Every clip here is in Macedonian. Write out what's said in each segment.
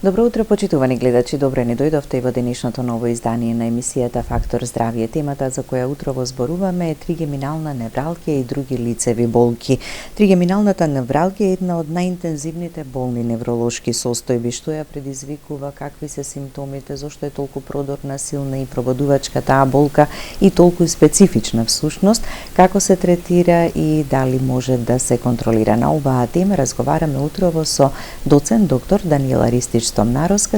Добро утро, почитувани гледачи, добре ни дојдовте и во денешното ново издание на емисијата Фактор здравје. Темата за која утрово зборуваме е тригеминална невралгија и други лицеви болки. Тригеминалната невралгија е една од најинтензивните болни невролошки состојби, што ја предизвикува, какви се симптомите, зошто е толку продорна, силна и пробудувачка таа болка и толку специфична всушност, како се третира и дали може да се контролира. На оваа тема разговараме утрово со доцент доктор Даниела Ристич-Стомнаровска,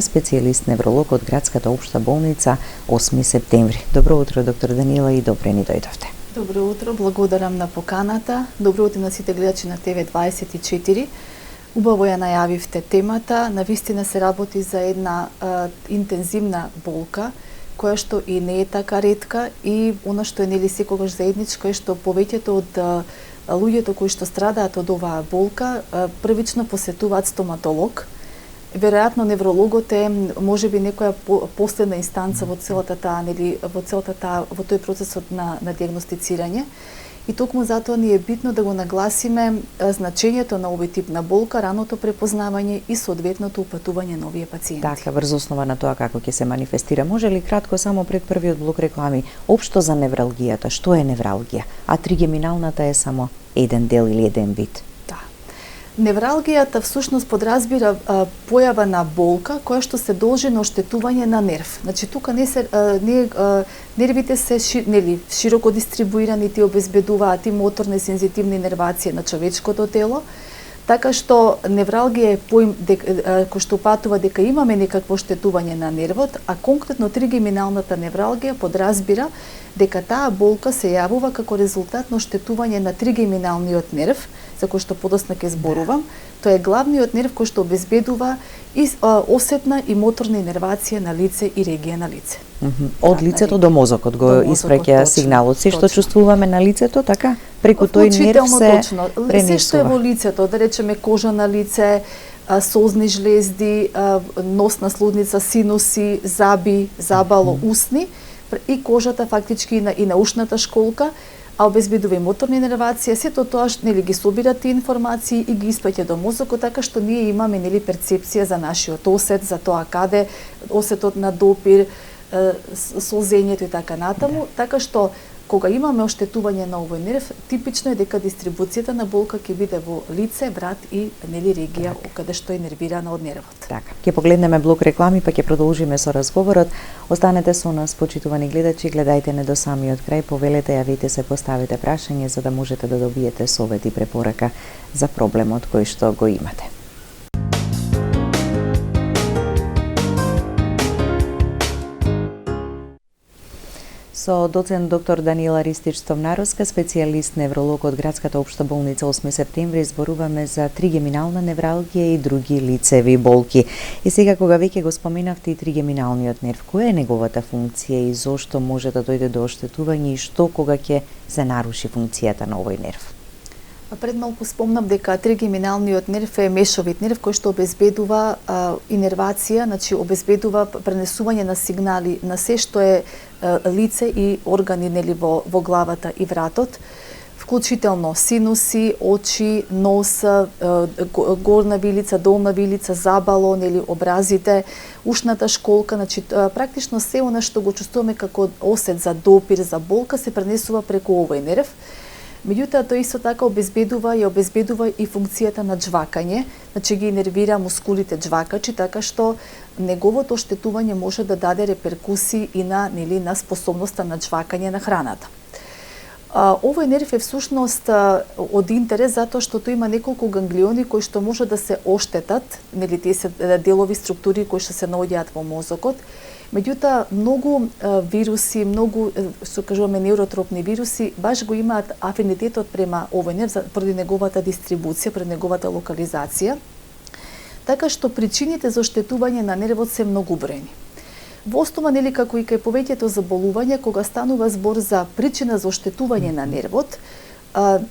специјалист невролог од Градската општа болница 8 септември. Добро утро, доктор Даниела, и добре ни дојдовте. Добро утро, благодарам на поканата. Добро утро на сите гледачи на ТВ24. Убаво ја најавивте темата. Навистина се работи за една интензивна болка, која што и не е така ретка, и она што е нели секогаш заедничко е што повеќето од луѓето кои што страдаат од оваа болка првично посетуваат стоматолог. Веројатно неврологот е можеби некоја последна инстанца во целата таа, нели, во тој процесот на дијагностицирање. И токму затоа ни е битно да го нагласиме значењето на овој тип на болка, раното препознавање и соодветното упатување на овие пациенти. Така, врз основа на тоа како ќе се манифестира. Може ли кратко само пред првиот блок реклами, општо за невралгијата, што е невралгија? А тригеминалната е само еден дел или еден вид? Невралгијата всушност подразбира појава на болка која што се должи на оштетување на нерв. Значи тука нервите се широко дистрибуирани, ти обезбедуваат и моторни сензитивни нервации на човечкото тело, така што невралгија е поим кој што упатува дека имаме некакво оштетување на нервот, а конкретно тригеминалната невралгија подразбира дека таа болка се јавува како резултат на оштетување на тригеминалниот нерв, за кој што подоцна ќе зборувам. Тоа е главниот нерв кој што обезбедува и осетна и моторна инервација на лице и регија на лице. Од лицето до мозокот го испраќа сигналот. Се што чувствуваме на лицето, така? Преку тој нерв се пренесува. Се што е во лицето, да речеме кожа на лице, созни жлезди, носна слузница, синуси, заби, забало, усни и кожата фактички и на ушната школка, а обезбедува и моторни нервации, сето тоа нели ги собира тие информации и ги испраќа до мозокот, така што ние имаме нели перцепција за нашиот осет, за тоа каде осетот на допир, солзењето и така натаму, така што кога имаме оштетување на овој нерв, типично е дека дистрибуцијата на болка ќе биде во лице, врат и нели регија каде што е нервирана од нервот. Така. Ќе погледнеме блок реклами, па ќе продолжиме со разговорот. Останете со нас, почитувани гледачи, гледајте не до самиот крај, повелете, јавите се, поставите прашање за да можете да добиете совет и препорака за проблемот кој што го имате. Со доцент доктор Даниела Ристич-Стомнаровска, специјалист невролог од Градската општа болница 8 септември, зборуваме за тригеминална невралгија и други лицеви болки. И сега кога веќе го споменавте и тригеминалниот нерв, која е неговата функција и зошто може да дојде до оштетување и што кога ќе се наруши функцијата на овој нерв? Пред малку спомнав дека тригеминалниот нерв е мешовит нерв кој што обезбедува инервација, значи обезбедува пренесување на сигнали на се што е лице и органи нели во главата и вратот, вклучително синуси, очи, нос, горна вилица, долна вилица, забало, нели образите, ушната школка, значи практично се она што го чувствуваме како осет за допир, за болка се пренесува преку овој нерв. Меѓутоа, тој исто така обезбедува и функцијата на џвакање, значи ги нервира мускулите џвакачи, така што неговото оштетување може да даде реперкусии и на способноста на џвакање на храната. Овој нерв е всушност од интерес затоа што тој има неколку ганглиони кои што може да се оштетат, нели тие се делови структури кои што се наоѓаат во мозокот. Меѓутоа, многу вируси, многу, што кажуваме, неуротропни вируси, баш го имаат афинитетот према овој нерв поради неговата дистрибуција, поради неговата локализација, така што причините за оштетување на нервот се многубројни. Во основа, нели, како и кај повеќето заболувања, кога станува збор за причина за оштетување на нервот,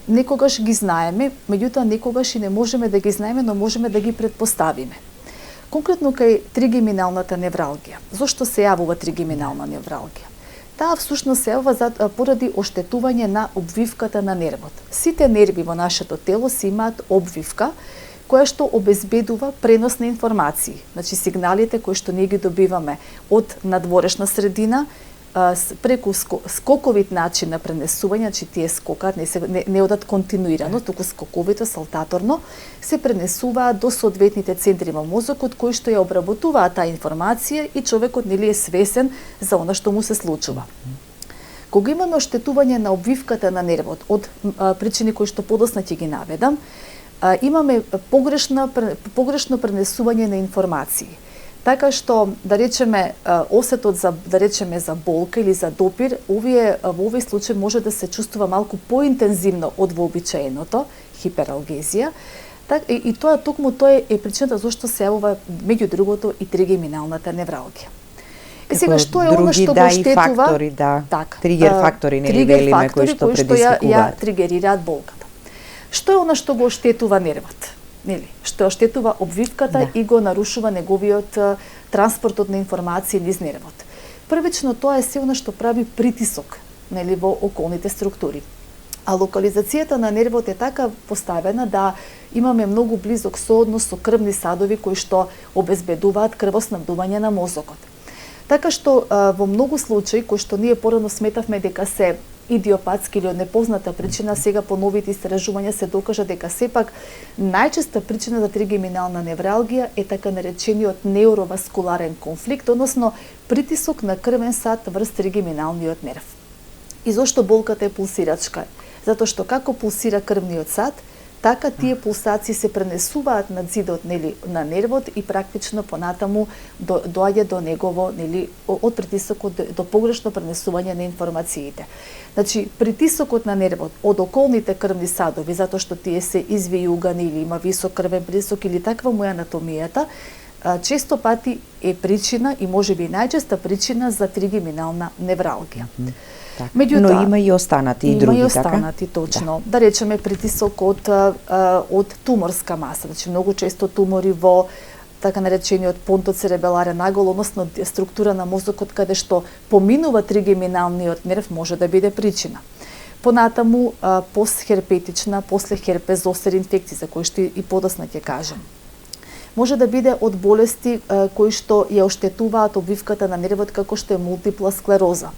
некогаш ги знаеме, меѓутоа некогаш и не можеме да ги знаеме, но можеме да ги предпоставиме. Конкретно кај тригеминалната невралгија. Зошто се јавува тригеминална невралгија? Таа всушност се јавува поради оштетување на обвивката на нервот. Сите нерви во нашето тело си имаат обвивка која што обезбедува пренос на информации. Значи сигналите кои што ние ги добиваме од надворешна средина, преку скоковит начин на пренесување, значи тие скокат, не одат континуирано, туку скоковито, салтаторно, се пренесуваат до соодветните центри во мозокот кои што ја обработуваат таа информација и човекот нели е свесен за она што му се случува. Кога имаме оштетување на обвивката на нервот од причини кои што подоцна ќе ги наведам, имаме погрешно пренесување на информации. Така што, да речеме, осетот за болка или за допир, во овој случај може да се чувствува малку поинтензивно од вообичаеното, хипералгезија, и токму тоа е причината зашто се јавува меѓу другото и тригеминалната невралгија. Сега што е она што го штетува? Фактори, да. Тригер фактори, нели велиме, кои што предизвикуваат. Ја тригерираат болката. Што е она што го штетува нервот? Нели, што оштетува обвивката и го нарушува неговиот транспортот на информации низ нервот. Првично тоа е се она што прави притисок, нели, во околните структури. А локализацијата на нервот е така поставена да имаме многу близок сооднос со крвни садови кои што обезбедуваат крвоснабдување на мозокот. Така што во многу случаи кои што ние порано сметавме дека се идиопатски или од непозната причина, сега по новите истражувања се докажа дека сепак најчеста причина за тригеминална невралгија е така наречениот неуроваскуларен конфликт, односно притисок на крвен сад врз тригеминалниот нерв. И зошто болката е пулсирачка? Затоа што како пулсира крвниот сад, така тие пулсации се пренесуваат над зидот, нели, на нервот и практично понатаму доаѓа до негово, нели, од притисокот до погрешно пренесување на информациите. Значи, притисокот на нервот од околните крвни садови, затоа што тие се извијугани или има висок крвен притисок или таква му е анатомијата, често пати е причина и можеби најчеста причина за тригеминална невралгија. Меѓутоа, но има и останати и други, така? Има и останати, точно. Да речеме притисок од туморска маса, значи многу често тумори во така наречениот понтоцеребеларен агол, односно структура на мозокот каде што поминува тригеминалниот нерв може да биде причина. Понатаму постхерпетична, после херпезостер инфекција, за кои што и подосна ќе кажам. Може да биде од болести кои што ја оштетуваат обвивката на нервот, како што е мултипла склероза.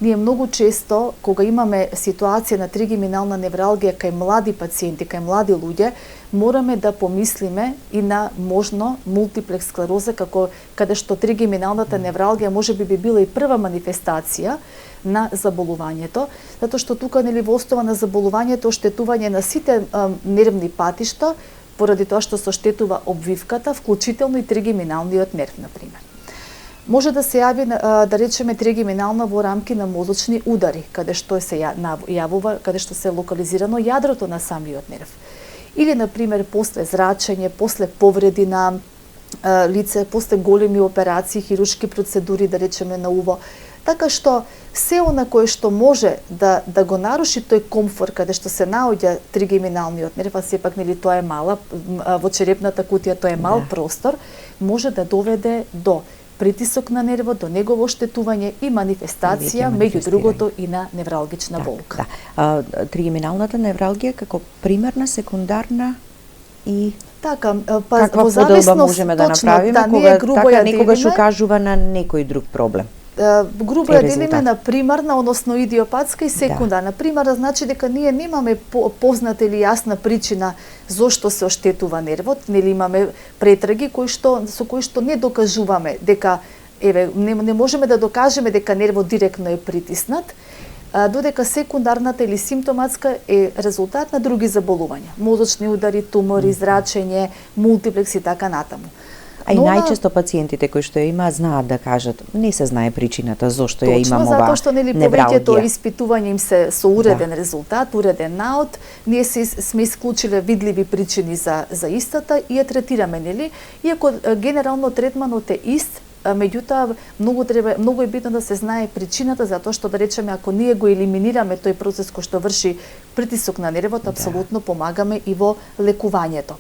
Ние многу често, кога имаме ситуација на тригеминална невралгија кај млади пациенти, кај млади луѓе, мораме да помислиме и на можно мултиплекс склероза, каде што тригеминалната невралгија можеби би била и прва манифестација на заболувањето, затоа што тука, нели, во основа на заболувањето оштетување на сите нервни патишта, поради тоа што се оштетува обвивката, вклучително и тригеминалниот нерв, например. Може да се јави, да речеме, тригеминална во рамки на мозочни удари, каде што се јавува, каде што се локализирано јадрото на самиот нерв. Или, например, после зрачење, после повреди на лице, после големи операции, хируршки процедури, да речеме, на уво. Така што се она кое што може да го наруши тој комфорт каде што се наоѓа тригеминалниот нерв, а сепак, нели, тоа е мала, во черепната кутија тоа е мал простор, може да доведе до притисок на нервот, до негово оштетување и манифестација, меѓу другото и на невралгична болка. Тригеминалната невралгија како примерна, секундарна и така, каква поделба можеме да направиме кога некогаш укажува на некој друг проблем? Грубо ја делиме на примарна, односно идиопатска и секундарна. Примарна значи дека ние немаме позната или јасна причина зошто се оштетува нервот, нели имаме претраги со кои што не докажуваме дека не можеме да докажеме дека нервот директно е притиснат, додека секундарната или симптоматска е резултат на други заболувања, мозочни удари, тумори, зрачење, мултиплекс и така натаму. А и најчесто пациентите кои што ја имаат знаат да кажат, не се знае причината зошто ја имам ова невралгија. Точно, затоа што, нели, повеќето испитувања им се со уреден резултат, уреден наод, ние сме исклучиле видливи причини за истата и ја третираме, нели? Иако генерално третманот е ист, меѓутоа многу е битно да се знае причината, затоа што, да речеме, ако ние го елиминираме тој процес кој што врши притисок на нервот, апсолутно помагаме и во лекувањето.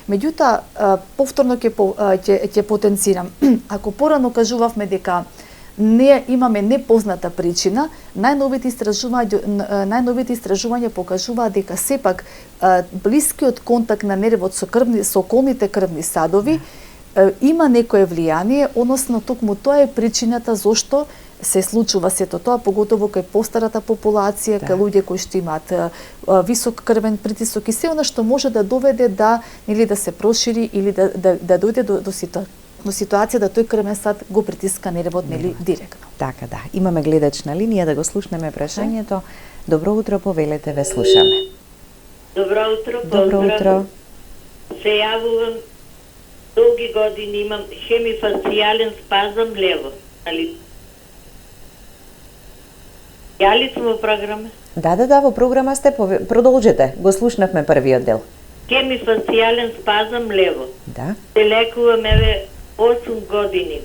Меѓутоа, повторно ќе потенцирам. Ако порано кажувавме дека не имаме непозната причина. Најновите истражувања покажуваат дека сепак блискиот контакт на нервот со околните крвни садови има некое влијание, односно токму тоа е причината зошто се случува сето тоа, поготово кај постарата популација, кај луѓе кои што имаат висок крвен притисок и се она што може да доведе да се прошири или да дојде до ситуација да тој крвен сад го притиска нервот директно. Така да. Имаме гледач на линија, да го слушнеме прашањето. Добро утро, повелете, ве слушаме. Добро утро, Добро утро. Се јавувам, долги години имам хемифасцијален спазам лево. Ја ли сум во програма? Да, во програма сте, продолжете. Го слушнавме првиот дел. Хемифасцијален спазам лево. Да. Се лекувам 8 години.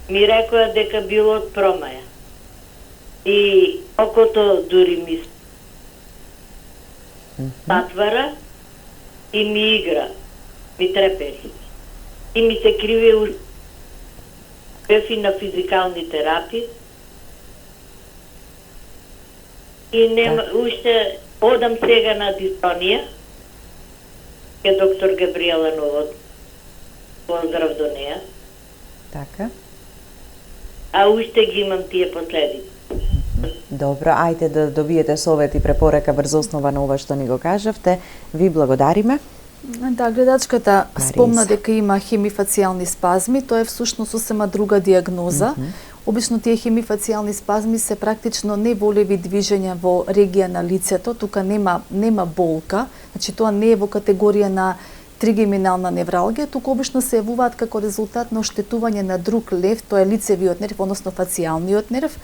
Ми рекоа дека било од промаја. И окото дури ми затвара и ми игра. Ми трепери. И ми се криви бев на физикални терапии. И нема, уште одам сега на дистонија, ке доктор Габриела Новот, поздрав до неја. Така. А уште ги имам тие последици. Добро, ајде да добиете совет и препорека врз основа на ова што ни го кажавте. Ви благодариме. Да, гледачката спомна дека има хемифацијални спазми, тоа е всушност сосема друга диагноза. Обично тие хемифацијални спазми се практично неволеви движења во регија на лицето, тука нема болка, значи тоа не е во категорија на тригеминална невралгија, туку обично се јавуваат како резултат на оштетување на друг лев, тоа е лицевиот нерв, односно фацијалниот нерв,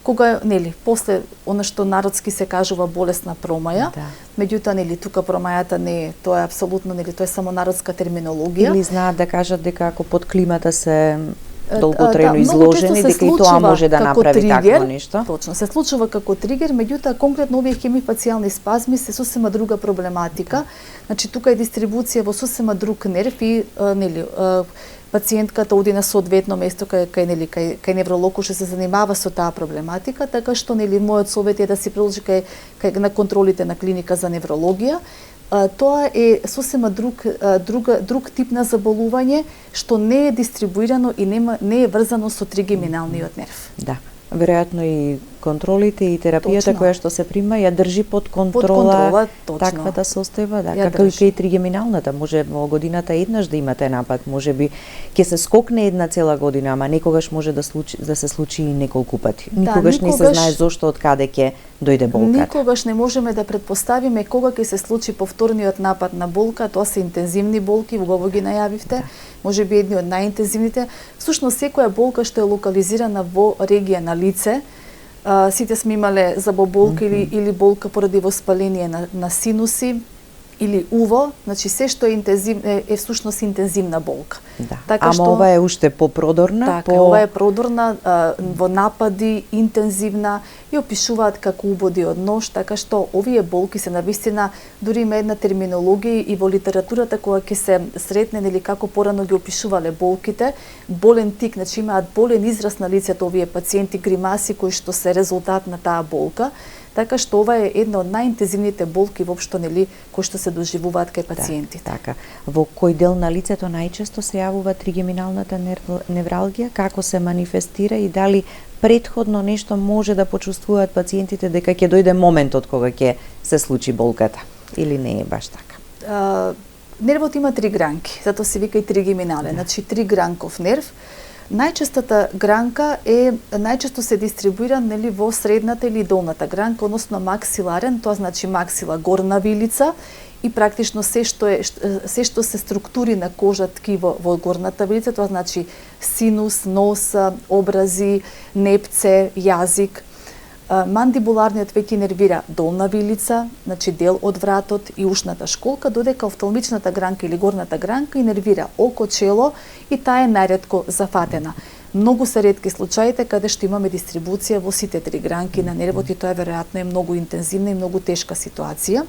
кога после она што народски се кажува болесна промаја, меѓутоа тука промајата не е, тоа е апсолутно тоа е само народска терминологија. Или знаат да кажат дека ако под климата се долготрајно изложени, дека и тоа може да направи такво нешто. Точно, се случува како тригер, меѓутоа конкретно овие хемифацијални спазми се сосема друга проблематика. Значи тука е дистрибуција во сосема друг нерв и пациентката оди на соодветно место кај невролог кој се занимава со таа проблематика, така што мојот совет е да се приложи кај на контролите на клиника за неврологија. Тоа е сосема друг тип на заболување што не е дистрибуирано и не е врзано со тригеминалниот нерв. Да. Веројатно и контролите и терапијата која што се прима ја држи под контрола таквата состојба, како и тригеминалната, може во годината еднаш да имате напад, можеби ќе се скокне една цела година, ама некогаш може да се случи и неколку пати. Никогаш не се знае зошто од каде ќе дојде болката. Никогаш не можеме да претпоставиме кога ќе се случи повторниот напад на болка, тоа се интензивни болки, убаво ги најавивте. Може би едни од најинтензивните. Всушност секоја болка што е локализирана во регија на лице, сите сме имале заболболка или болка поради воспаление на синуси или уво, значи се што е всушност интензивна болка. Да. Така што ова е уште попродорна, ова е продорна, во напади, интензивна и опишуваат како убоди од нож, така што овие болки се навистина, дури има една терминологија и во литературата која ќе се сретне или како порано ги опишувале болките, болен тик, значи имаат болен израз на лицето овие пациенти, гримаси кои што се резултат на таа болка. Така што ова е една од најинтензивните болки воопшто кои што се доживуваат кај пациентите. Така. Во кој дел на лицето најчесто се јавува тригеминалната невралгија, како се манифестира и дали претходно нешто може да почувствуваат пациентите дека ќе дојде моментот кога ќе се случи болката или не е баш така? Нервот има 3 гранки, затоа се вика и тригеминален, значи 3 гранков нерв. Најчестата гранка најчесто се дистрибуира во средната или долната гранка, односно максиларен, тоа значи максила, горна вилица и практично се што се структури на кожа ткиво во горната вилица, тоа значи синус, нос, образи, непце, јазик. Мандибуларниот веќе нервира долна вилица, значи дел од вратот и ушната школка, додека офталмичната гранка или горната гранка нервира око, чело и таа е најретко зафатена. Многу се ретки случаите каде што имаме дистрибуција во сите 3 гранки на нервот и тоа веројатно е многу интензивна и многу тешка ситуација.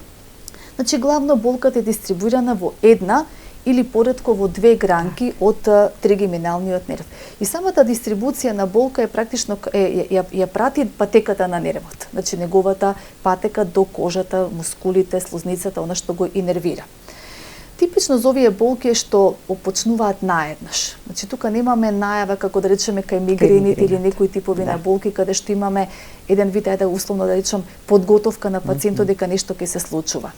Значи главно болката е дистрибуирана во една или поретко во 2 гранки од тригеминалниот нерв. И самата дистрибуција на болка е практично ја прати патеката на нервот. Значи неговата патека до кожата, мускулите, слузницата, она што го инервира. Типично за овие болки е што опочнуваат наеднаш. Значи тука немаме најава како да речеме кај мигрените или некои типови на болки каде што имаме еден вид, условно да речем, подготовка на пациентот дека нешто ќе се случува.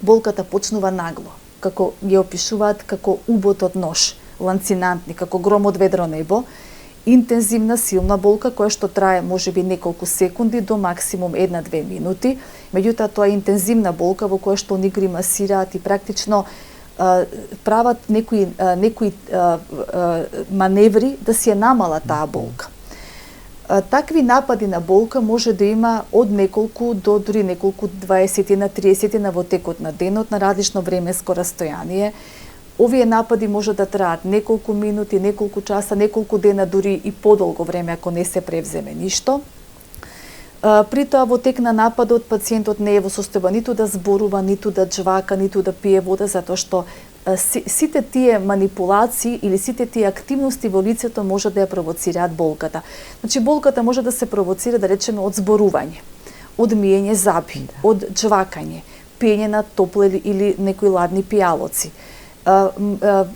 Болката почнува нагло, како ги опишуваат како убот од нож, ланцинантни, како гром од ведро небо, интензивна, силна болка која што трае можеби неколку секунди до максимум 1-2 минути. Меѓутоа тоа е интензивна болка во која што ни гримасираат и практично прават некои маневри да си ја намала таа болка. Такви напади на болка може да има од неколку до дури неколку 20-30 во текот на денот на различно временско растојание. Овие напади може да траат неколку минути, неколку часа, неколку дена, дури и подолго време ако не се превземе ништо. При тоа во тек на нападот пациентот не е во состојба ниту да зборува, ниту да џвака, ниту да пие вода, затоа што сите тие манипулации или сите тие активности во лицето може да ја провоцираат болката. Значи болката може да се провоцира, да речеме, од зборување, од миење заби, од џвакање, пиење на топли или некои ладни пијалоци,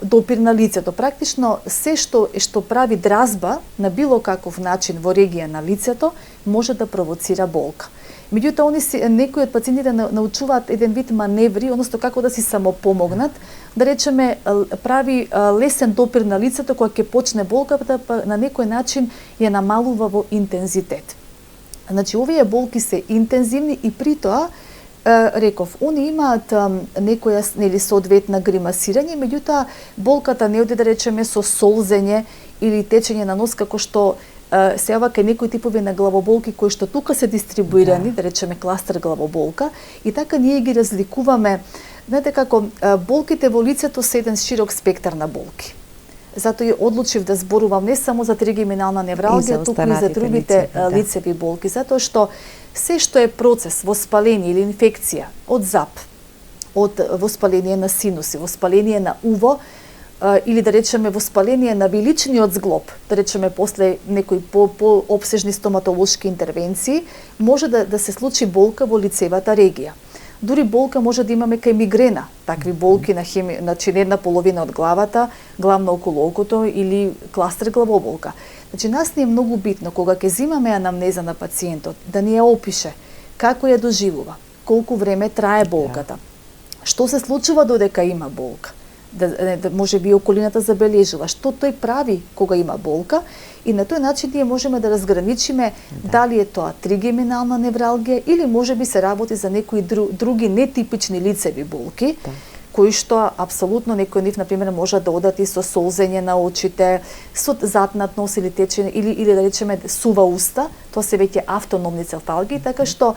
допир на лицето. Практично се што прави дразба на било каков начин во регија на лицето може да провоцира болка. Меѓутоа, некои од пациентите научуваат еден вид маневри, односно како да си самопомогнат, да речеме прави лесен допир на лицето кога ќе почне болката, па на некој начин ја намалува во интензитет. Значи, овие болки се интензивни и при тоа реков, они имаат некоја нели соодветна гримасирање, меѓутоа болката не оди да речеме со солзење или течење на нос како што се јава кај некои типови на главоболки кои што тука се дистрибуирани, да речеме кластер главоболка, и така ние ги разликуваме. Знаете како болките во лицето се еден широк спектар на болки. Затоа и одлучив да зборувам не само за тригеминална невралгија, туку и за другите лицеви болки, затоа што се што е процес воспаление или инфекција од ЗАП, од воспаление на синуси, воспаление на уво, или да речеме воспаление на виличниот зглоб, да речеме после некои по-обсежни стоматолошки интервенции, може да се случи болка во лицевата регија. Дури болка може да имаме кај мигрена, такви болки значи една половина од главата, главно околу окото или кластер главоболка. Значи нас ни е многу битно кога ќе земаме анамнеза на пациентот да ни ја опише како ја доживува, колку време трае болката, што се случува додека има болка, да може би околината забележува што тој прави кога има болка, и на тој начин ние можеме да разграничиме дали е тоа тригеминална невралгија или можеби се работи за некои други нетипични лицеви болки, кои што апсолутно некој нив, например, може да одат и со солзење на очите, со затнат нос или течење, или да речеме сува уста, тоа се веќе автономни цефалгии, така што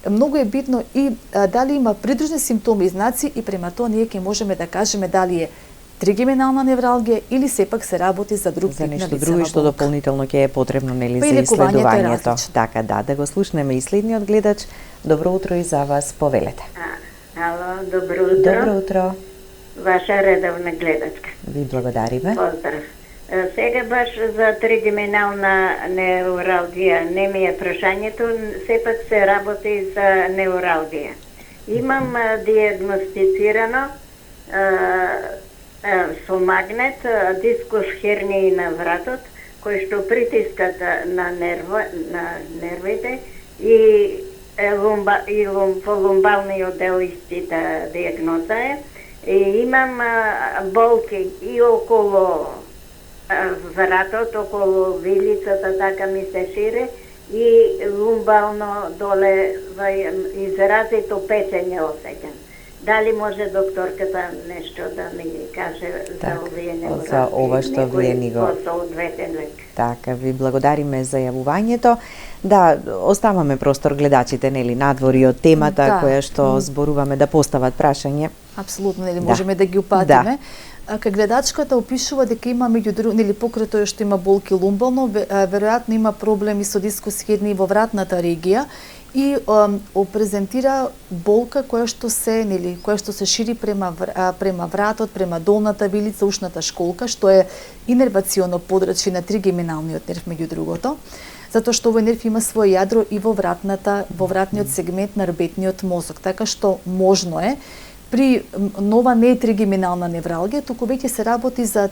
многу е битно и дали има придружни симптоми и знаци, и према тоа ние ќе можеме да кажеме дали е тригеминална невралгија или сепак се работи за друг тип на лицева болка. За нешто друго што дополнително ќе е потребно нели за исследувањето. Така да го слушнеме и следниот гледач. Добро утро и за вас, повелете. Ало, добро утро. Добро утро. Ваша редовна гледачка. Ви благодариме. Поздрав. Сега баш за тригеминална невралгија не ми е прашањето, сепак се работи за невралгија. Имам диагностицирано со магнет дискус хернији на вратот, кој што притискат на нервите и по лумбалниот дел истита диагноза е. И имам болки и околу вратот, околу вилицата, така ми се шире, и лумбално доле изразито печење осеќам. Дали може докторката нешто да ми каже за овие невралгии? За ова што вие ни го... Така, ви благодариме за јавувањето. Да, оставаме простор гледачите, нели, надвори од темата која што зборуваме да постават прашање. Апсолутно, нели, Да. можеме да ги упатиме. Кај гледачката опишува дека има меѓу друго, нели, покрај тоа што има болки лумбално, веројатно има проблеми со дискус херни во вратната регија и презентира болка која што се шири према вратот, према долната вилица, ушната школка, што е инервационо подрачје на тригеминалниот нерв меѓу другото, затоа што овој нерв има свое јадро и во вратниот сегмент на рбетниот мозок, така што можно е нова не е тригеминална невралгија, туку веќе се работи за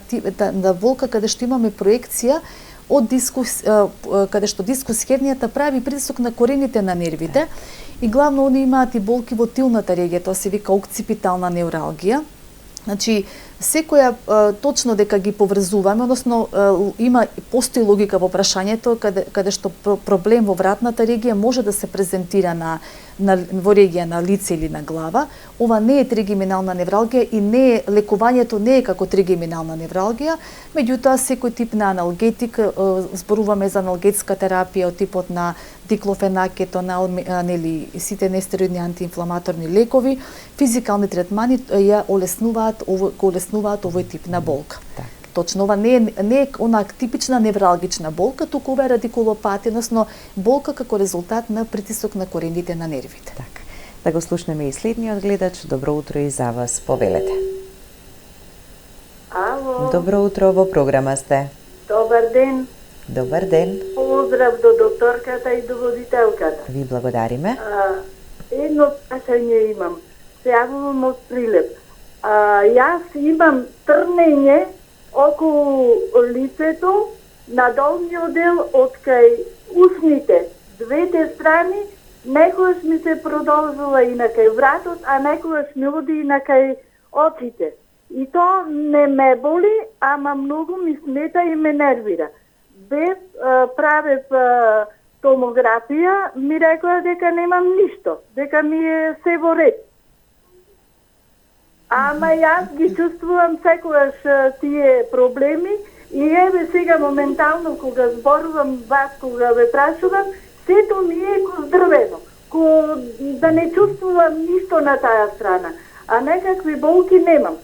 болка каде што имаме проекција од дискус, каде што дискус хернијата прави притисок на корените на нервите и главно они имаат и болки во тилната регија, тоа се вика окципитална невралгија. Значи, секоја точно дека ги поврзуваме, односно постои логика во прашањето каде што проблем во вратната регија може да се презентира во регија на лице или на глава. Ова не е тригеминална невралгија и лекувањето не е како тригеминална невралгија, меѓутоа секој тип на аналгетик, зборуваме за аналгетска терапија од типот на диклофенак, кетонал, нели сите нестероидни антиинфламаторни лекови, физикални третмани ја олеснуваат овој тип на болка. Так. Точно, ова не е она типична невралгична болка, туку ова е радикулопатија, односно болка како резултат на притисок на корените на нервите. Така. Да го слушнеме и следниот гледач. Добро утро и за вас. Повелете. Ало. Добро утро, во програма сте. Добар ден. Добар ден. Поздрав до докторката и до водителката. Ви благодариме. Едно прашање имам. Се јавувам од Прилеп. Јас имам трнење околу лицето на долниот дел од кај усните, двете страни, некојаш ми се продолжува и на кај вратот, а некојаш ми оди и на кај очите. И тоа не ме боли, ама многу ми смета и ме нервира. Без правев томографија, ми рекоа дека немам ништо, дека ми е се во ред. Ама јас ги чувствувам секогаш тие проблеми и еве сега моментално кога зборувам вас, кога ве прашувам, сето ми е ко здрвено, да не чувствувам ништо на таа страна, а некакви болки немам.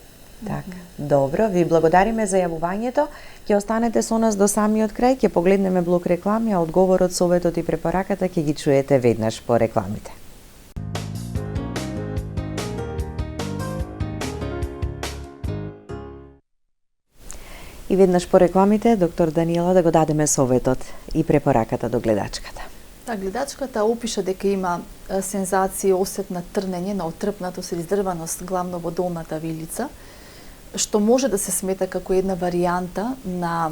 Така, добро, ви благодариме за јавувањето. Ќе останете со нас до самиот крај, ќе погледнеме блок реклами, а одговорот, советот и препораката ќе ги чуете веднаш по рекламите. И веднаш по рекламите, доктор Даниела, да го дадеме советот и препораката до гледачката. Да, гледачката опиша дека има сензација, осет на трнење, на отрпнатост или издрваност, главно во долната вилица, што може да се смета како една варијанта на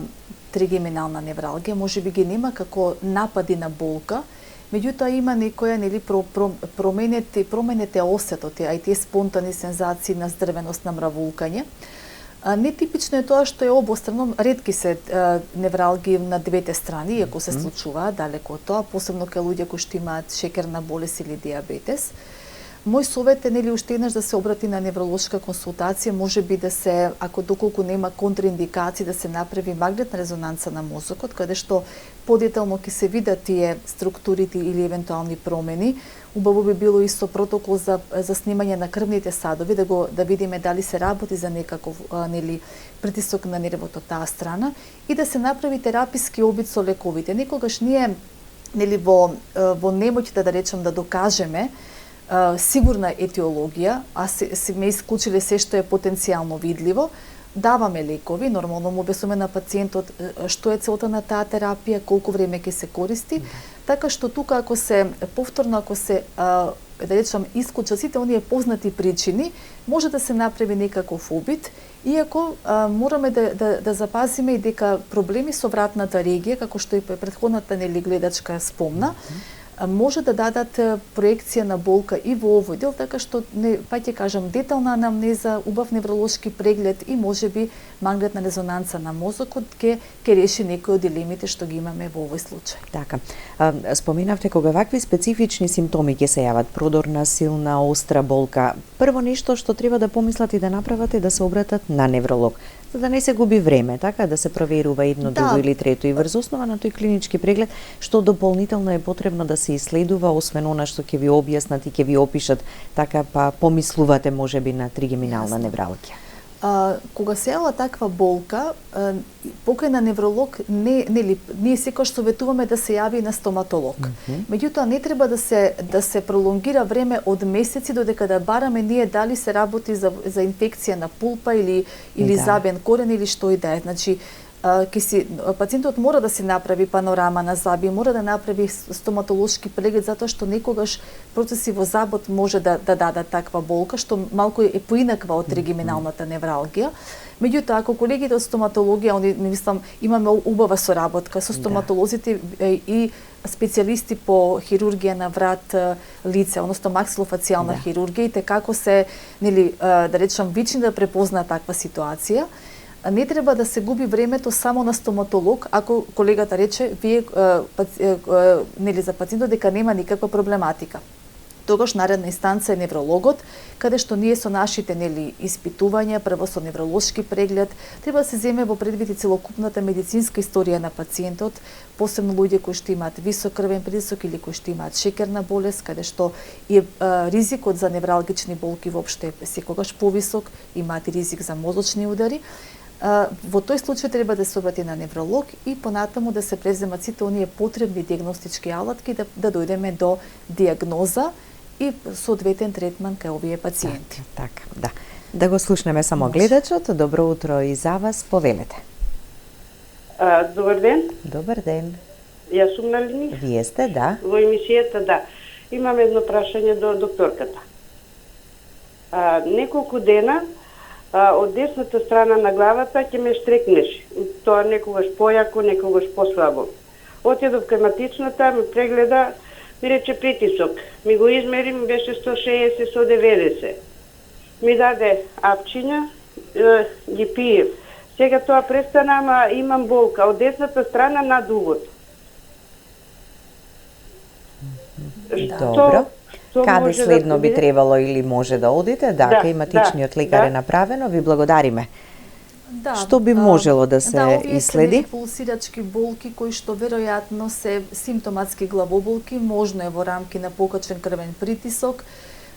тригеминална невралгија, може би ги нема како напади на болка, меѓутоа има некоја променете осетот, а и тие спонтани сензации на здрвеност, на мравулкање. Нетипично е тоа што е обострано, ретки се невралгии на двете страни, иако се случуваат далеко од тоа, посебно кај луѓе кои што имаат шекерна болест или диабетес. Мој совет е уште еднаш да се обрати на невролошка консултација, може би да се, доколку нема контраиндикации, да се направи магнетна резонанца на мозокот, каде што подетално ќе се видат тие структурите или евентуални промени. Убаво би било и со протокол за снимање на крвните садови, да видиме дали се работи за некаков притисок на нервот од таа страна и да се направи тераписки обид со лековите. Некогаш ние во немоќта, да речем, да докажеме сигурна етиологија, а сме исклучиле се што е потенцијално видливо, даваме лекови, нормално му објаснуваме на пациентот што е целта на таа терапија, колку време ќе се користи, така што тука ако се да речам исклучат сите оние познати причини, може да се направи некаков обид, иако мораме да запазиме и дека проблеми со вратната регија, како што и претходната гледачка спомна, може да дадат проекција на болка и во овој дел, така што пак ќе кажам детална анамнеза, убав невролошки преглед и можеби магнетна резонанца на мозокот ќе реши некои од дилемите што ги имаме во овој случај. Така. Споменавте кога вакви специфични симптоми ќе се јават, продорна, силна, остра болка, прво нешто што треба да помислат и да направат е да се обратат на невролог. за да не се губи време, така да се проверува едно, друго или трето, и врз основа на тој клинички преглед, што дополнително е потребно да се исследува, освен она што ќе ви објаснат и ќе ви опишат, така па помислувате можеби на тригеминална невралгија. Кога се јавила таква болка, покрај на невролог, ние секогаш советуваме да се јави на стоматолог. Меѓутоа, не треба да се пролонгира време од месеци додека да бараме ние дали се работи за инфекција на пулпа или забен корен или што и да е. Значи, пациентот мора да се направи панорама на заби, мора да направи стоматолошки преглед, затоа што некогаш процеси во забот може да дадат таква болка, што малку е поинаква од тригеминалната невралгија. Меѓутоа, ако колегите од стоматологија, мислам, имаме убава соработка со стоматолозите и специјалисти по хирургија на врат лице, односно максилофацијална хирургија, и како се, да речам, вични да препознаат таква ситуација. Не треба да се губи времето само на стоматолог, ако колегата рече вие за пациентот дека нема никаква проблематика. Тогаш наредна инстанца е неврологот, каде што ние со нашите испитувања, прво со невролошки преглед, треба да се земе во предвид и целокупната медицинска историја на пациентот, посебно луѓе кои што имаат висок крвен притисок или кои што имаат шекерна болест, каде што и ризикот за невралгични болки воопште е секогаш повисок, имаат и ризик за мозочни удари. Во тој случај треба да се обрати на невролог и понатаму да се преземат сите оние потребни диагностички алатки да дојдеме до диагноза и соодветен третман кај овие пациенти. Така, да. Да го слушнеме само гледачот. Добро утро и за вас, повелете. Добар ден. Добар ден. Јас сум на линија. Вие сте, да. Во емисијата, да. Имам едно прашање до докторката. Неколку дена од десната страна на главата ќе ме штрекнеше. Тоа некогаш појако, некогаш послабо. Отидов кај матичната, ме прегледа, ми рече притисок. Ми го измерим, беше 160 со 90. Ми даде апчиња, ги пиев. Сега тоа престана, ама имам болка од десната страна над увото. Добро. Каде следно би требало или може да одите? Да, кај матичниот лекар е направено. Ви благодариме. Што би можело да се иследи? Овие се пулсирачки болки кои што веројатно се симптоматски главоболки, можно е во рамки на покачен крвен притисок,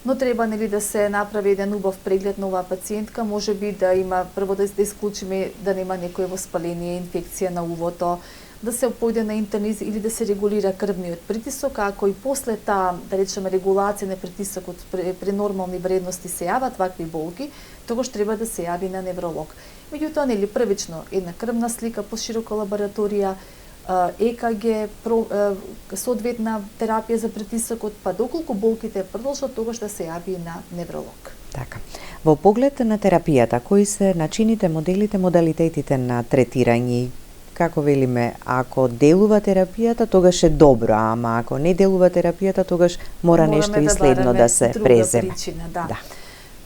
но треба да се направи еден убав преглед на оваа пациентка, можеби да има прво да исклучиме да нема некое воспаление, инфекција на увото, да се појде на интерниз или да се регулира крвниот притисок, а ако и после таа, да речеме, регулација на притисокот при нормални вредности се јават вакви болки, тогаш треба да се јави на невролог. Меѓутоа, првично една крвна слика по широка лабораторија, ЕКГ, соодветна терапија за притисокот, па доколку болките продолжат, тогаш да се јави на невролог. Така. Во поглед на терапијата, кои се начините, моделите, модалитетите на третирање? Како велиме, ако делува терапијата, тогаш е добро, ама ако не делува терапијата, тогаш мора нешто и следно да се преземе. Причина, да.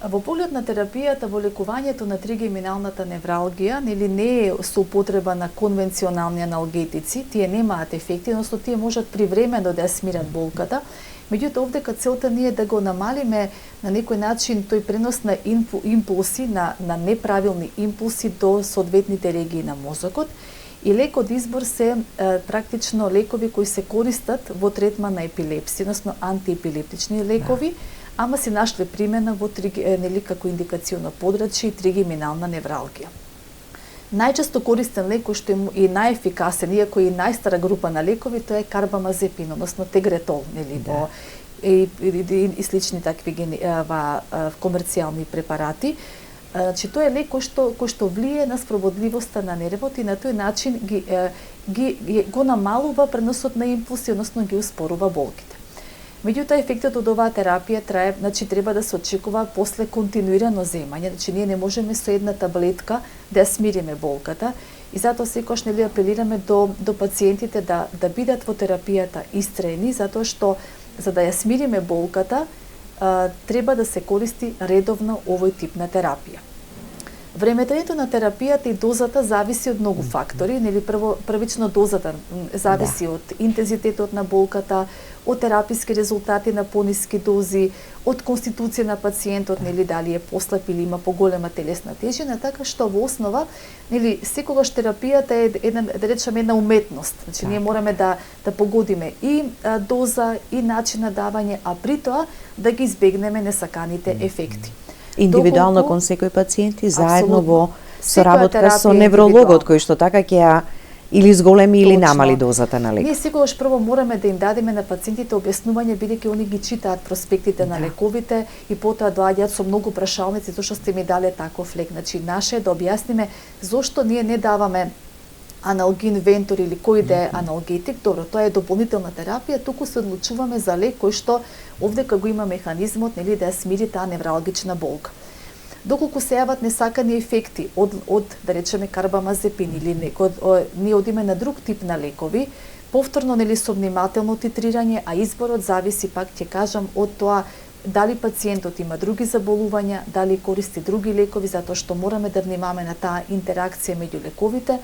Во поглед на терапијата, во лекувањето на тригеминалната невралгија, не е со употреба на конвенционални аналгетици, тие немаат ефекти, односно тие можат привремено да ја смират болката. Меѓутоа, овдека целта ние да го намалиме на некој начин тој пренос на импулси, на неправилни импулси до соодветните регии на мозокот. И лек од избор се практично лекови кои се користат во третман на епилепсија, односно антиепилептични лекови, ама се нашле примена во како индикацијно подрачје и тригеминална невралгија. Најчесто користен лек кој што е и најефикасен, иако и најстара група на лекови, тоа е карбамазепин, односно тегретол, и слични такви комерцијални препарати. Значи, тоа е лек кој што влие на спроводливоста на нервот и на тој начин го намалува преносот на импулси, односно ги успорува болките. Меѓутоа, ефектот од оваа терапија трае, значи треба да се очекува после континуирано земање, значи ние не можеме со една таблетка да ја смириме болката и затоа секогаш апелираме до пациентите да бидат во терапијата истраени, затоа што за да ја смириме болката треба да се користи редовно овој тип на терапија. Времетрањето на терапијата и дозата зависи од многу фактори, нели првично дозата зависи од интензитетот на болката, од тераписки резултати на пониски дози, од конституција на пациентот, нели дали е послаб или има поголема телесна тежина, така што во основа, нели секогаш терапијата е една уметност. Значи ние мораме да погодиме и доза и начин на давање, а при тоа да ги избегнеме несаканите ефекти. Индивидуално кон секој пациент и заедно во соработка со неврологот кој што така ќе или зголеми или намали дозата на лек. Ние секогаш прво мораме да им дадеме на пациентите објаснување, бидејќи они ги читаат проспектите на лековите и потоа доаѓаат со многу прашалници зашто сте ми дале таков лек. Значи наше е да објасниме зошто ние не даваме аналгин, вентор или кој да е аналгетик. Добро, тоа е дополнителна терапија, туку се одлучуваме за лек кој што овде го има механизмот, нели, да ја смири таа невралгична болка. Доколку се јават несакани ефекти од да речеме карбамазепин или ние одиме на друг тип на лекови, повторно нели со внимателно титрирање, а изборот зависи, пак ќе кажам, од тоа дали пациентот има други заболувања, дали користи други лекови, затоа што мораме да внимаваме на таа интеракција меѓу лековите.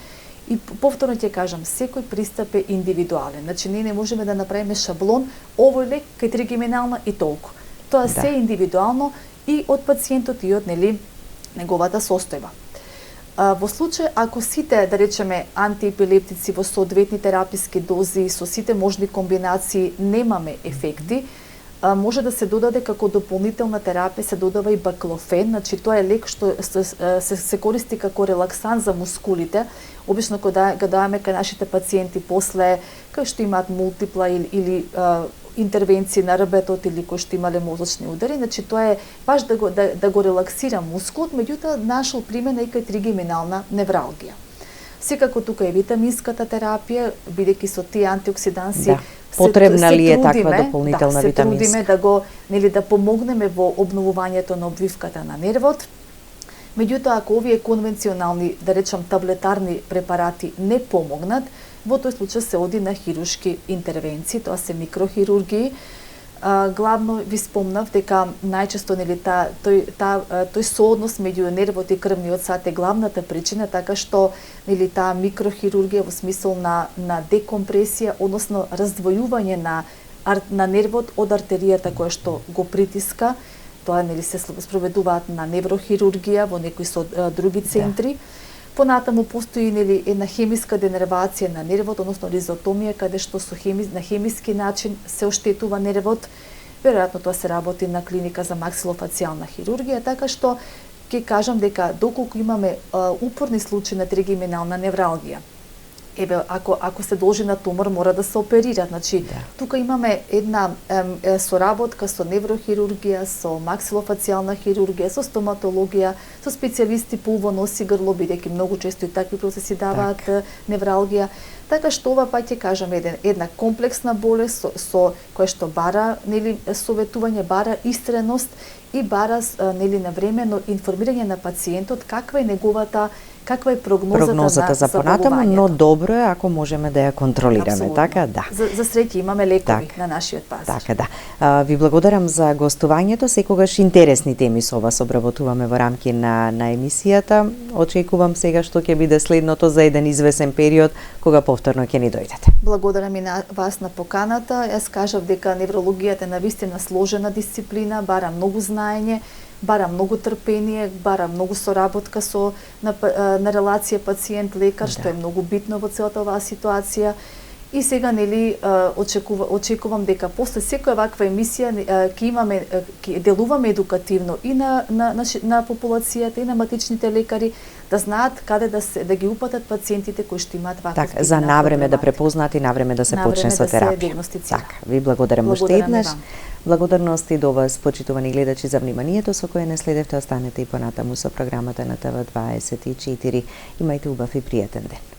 И повторно ќе кажам, секој пристап е индивидуален. Значи ние не можеме да направиме шаблон, овој лек кај тригеминална и толку. Тоа се индивидуално и од пациентот и од неговата состојба. Во случај ако сите, да речеме, антиепилептици во соодветни тераписки дози со сите можни комбинации немаме ефекти, може да се додаде како дополнителна терапија, се додава и баклофен, значи тоа е лек што се користи како релаксан за мускулите. Обично кога го даваме кај нашите пациенти после кои што имаат мултипла или интервенции на рбетот или кои што имале мозочни удари, значи тоа е баш да го релаксира мускулот, меѓутоа нашол примена и кај тригеминална невралгија. Секако тука е витаминската терапија, бидејќи со тие антиоксиданси потребна ли е таква дополнителна витаминска? Се трудиме да помогнеме во обновувањето на обвивката на нервот. Меѓутоа, ако овие конвенционални, да речам таблетарни препарати не помогнат, во тој случај се оди на хируршки интервенции, тоа се микрохирургии. Главно ви спомнав дека најчесто нели тој сооднос меѓу нервот и крвниот сад е главната причина, така што нели таа микрохирургија во смисол на декомпресија, односно раздвојување на нервот од артеријата која што го притиска. Тоа нели се спроведуваат на неврохирургија во некои со други центри. Понатаму постои нели една хемиска денервација на нервот, односно ризотомија, каде што на хемиски начин се оштетува нервот. Веројатно тоа се работи на клиника за максилофацијална хирургија, така што ќе кажам дека доколку имаме упорни случаи на тригеминална невралгија, ако се должи на тумор, мора да се оперира. Значи, тука имаме една соработка со неврохирургија, со максилофацијална хирургија, со стоматологија, со специјалисти по уво, нос и грло, бидејќи многу често и такви процеси даваат невралгија. Така што ова пак ќе кажам една комплексна болест со која што бара нели советување, бара истреност и бара нели навремено информирање на пациентот каква е прогнозата за понатаму, но добро е ако можеме да ја контролираме. Абсолютно. Така, да. За среќа имаме лекови на нашиот пазар. Така, да. Ви благодарам за гостувањето. Секогаш интересни теми со вас обработуваме во рамки на емисијата. Очекувам сега што ќе биде следното за еден извесен период кога повторно ќе ни дојдете. Благодарам и на вас на поканата. Јас кажав дека неврологијата е навистина сложена дисциплина, бара многу знаење, бара многу трпение, бара многу соработка на релација пациент-лекар, што е многу битно во целата оваа ситуација. И сега нели очекувам дека после секоја ваква емисија ќе делуваме едукативно и на популацијата и на матичните лекари да знаат каде да ги упатат пациентите кои што имаат ваков тип за навреме да препознаат и навреме да се почне со терапија. Така, ви благодарам уште еднаш. Благодарности до вас, почитувани гледачи, за вниманието со кое не следевте. Останете и понатаму со програмата на ТВ24. Имајте убав и пријатен ден.